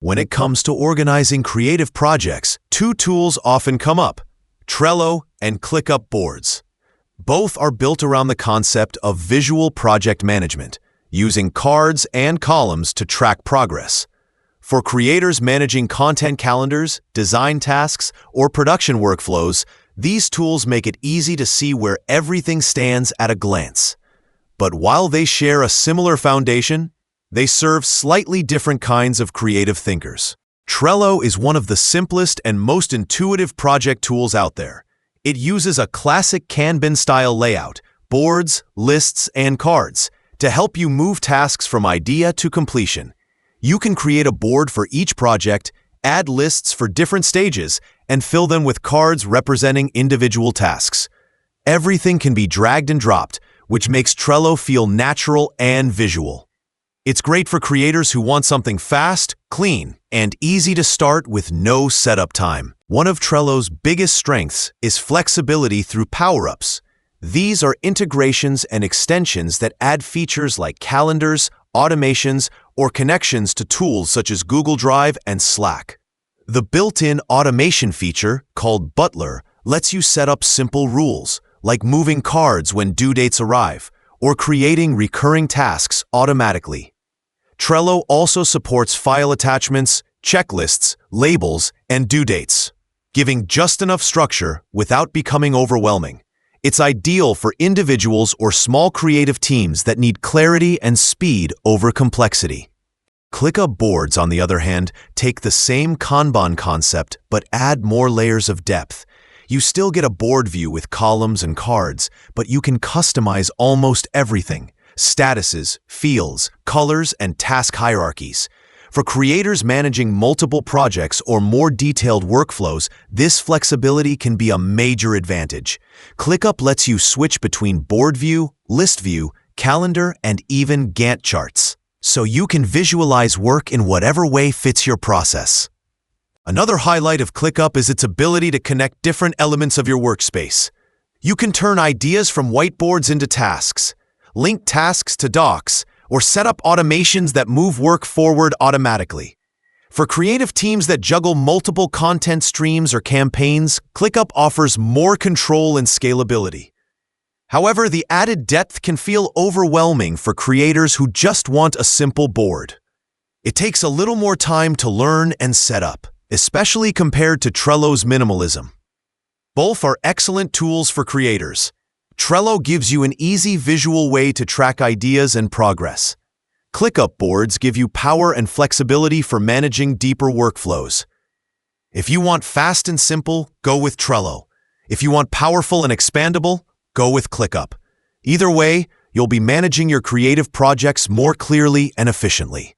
When it comes to organizing creative projects, two tools often come up: Trello and ClickUp boards. Both are built around the concept of visual project management, using cards and columns to track progress. For creators managing content calendars, design tasks, or production workflows, these tools make it easy to see where everything stands at a glance. But while they share a similar foundation, they serve slightly different kinds of creative thinkers. Trello is one of the simplest and most intuitive project tools out there. It uses a classic Kanban-style layout, boards, lists, and cards, to help you move tasks from idea to completion. You can create a board for each project, add lists for different stages, and fill them with cards representing individual tasks. Everything can be dragged and dropped, which makes Trello feel natural and visual. It's great for creators who want something fast, clean, and easy to start with no setup time. One of Trello's biggest strengths is flexibility through power-ups. These are integrations and extensions that add features like calendars, automations, or connections to tools such as Google Drive and Slack. The built-in automation feature, called Butler, lets you set up simple rules, like moving cards when due dates arrive, or creating recurring tasks automatically. Trello also supports file attachments, checklists, labels, and due dates, giving just enough structure without becoming overwhelming. It's ideal for individuals or small creative teams that need clarity and speed over complexity. ClickUp boards, on the other hand, take the same Kanban concept but add more layers of depth. You still get a board view with columns and cards, but you can customize almost everything: statuses, fields, colors, and task hierarchies. For creators managing multiple projects or more detailed workflows, this flexibility can be a major advantage. ClickUp lets you switch between board view, list view, calendar, and even Gantt charts, so you can visualize work in whatever way fits your process. Another highlight of ClickUp is its ability to connect different elements of your workspace. You can turn ideas from whiteboards into tasks, link tasks to docs, or set up automations that move work forward automatically. For creative teams that juggle multiple content streams or campaigns, ClickUp offers more control and scalability. However, the added depth can feel overwhelming for creators who just want a simple board. It takes a little more time to learn and set up, especially compared to Trello's minimalism. Both are excellent tools for creators. Trello gives you an easy visual way to track ideas and progress. ClickUp boards give you power and flexibility for managing deeper workflows. If you want fast and simple, go with Trello. If you want powerful and expandable, go with ClickUp. Either way, you'll be managing your creative projects more clearly and efficiently.